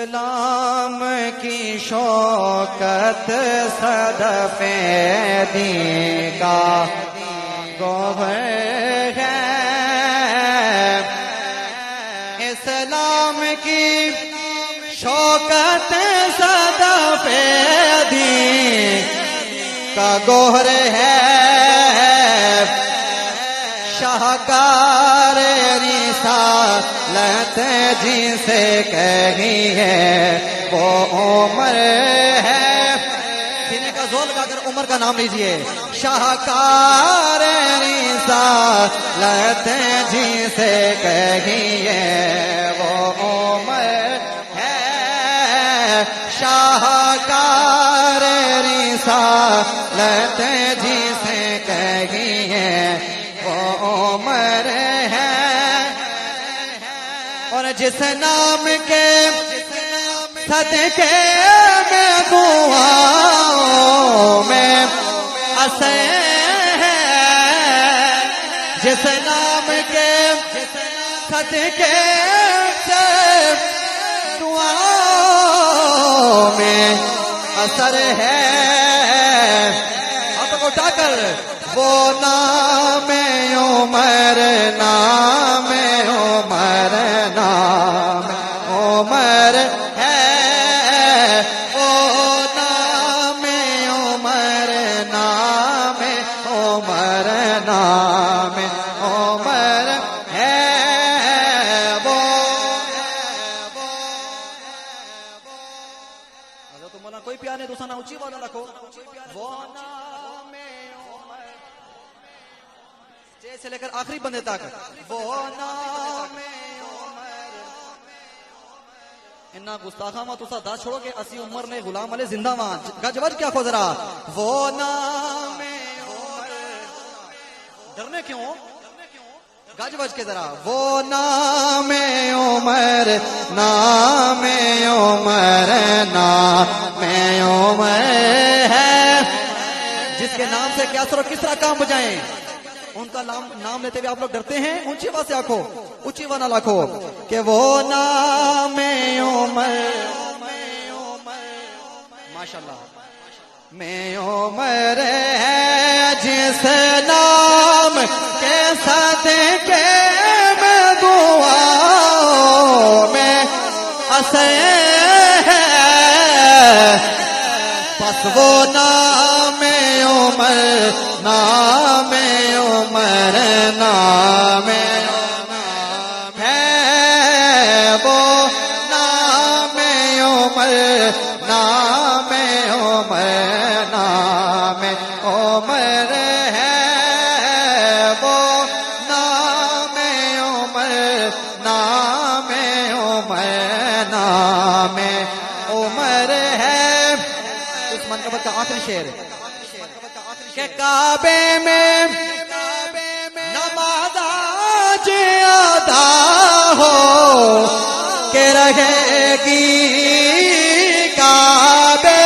اسلام کی شوکت صدف دین کا گوہر ہے، اسلام کی شوکت صدف دین کا گوہر ہے، شاہکار رسالت جسے کہی ہے وہ عمر ہے۔ سینے کا زور لگا کر عمر کا نام لیجئے۔ شاہکار رسالت جسے کہی ہے وہ عمر ہے، شاہکار رسالت جسے کہی ہے وہ عمر ہے، اور جس نام کے صدقے میں دعاؤں میں اثر ہے، جس نام کے صدقے سے دعاؤں میں اثر ہے، ہاتھوں کو اٹھا کر وہ نام عمر، نام عمر، نام عمر ہے، وہ نام عمر، نام عمر، نام عمر ہے، وہ حضرت مولانا کوئی پیار نہیں، دوسرا نام اونچی والا رکھو، وہ نام سے لے کر آخری بندے تک، وہ نام انہا گستاخا ماں تسا دا چھوڑو کہ اسی عمر نے غلام علی زندہ ماں گجوت کیا خود رہا، وہ نام عمر، ڈرنے کیوں گج بج کے ذرا، وہ نام عمر، نام عمر، نام عمر ہے، جس کے نام سے کیا سر کس طرح کام بجائیں، ان کا نام لیتے ہوئے آپ لوگ ڈرتے ہیں، اونچی آواز سے آکھو، اونچی آواز نہ لاکھو کہ وہ نام عمر، ماشاءاللہ میں عمر ہے، جس نام کے صدقے میں دعاؤں میں اثر ہے، پس وہ نام عمر، نام عمر، نام ہے، وہ نام عمر، نام عمر، نام عمر ہے، وہ نام عمر، نام عمر، نام عمر ہے۔ اس منقبت کا آخری شعر کہ کعبے میں نماز آج ادا ہو کہ رہے گی، کعبے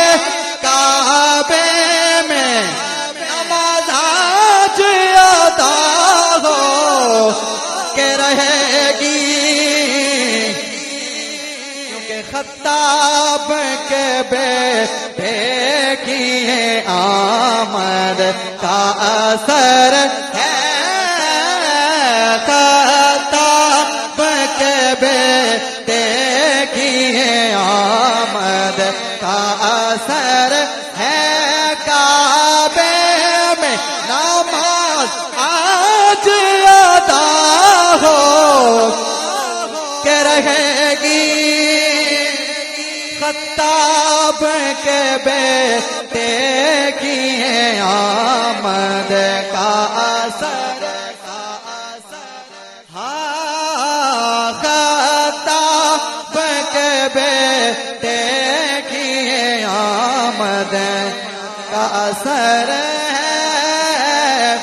میں نماز آج ادا ہو کہ رہے گی، کیونکہ خطاب کے بیٹے کی ہے آمد کا اثر ہے، خطاب کے بیٹے کی ہے آمد کا اثر ہے، کعبے میں نماز آج ادا ہو کہ رہے گی، خطاب کے بیٹے کی ہے آمد کا اثر، ہاں خطاب کے بیٹے کی ہے آمد کا اثر ہے،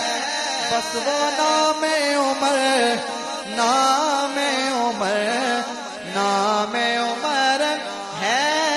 بس وہ نام عمر، نام عمر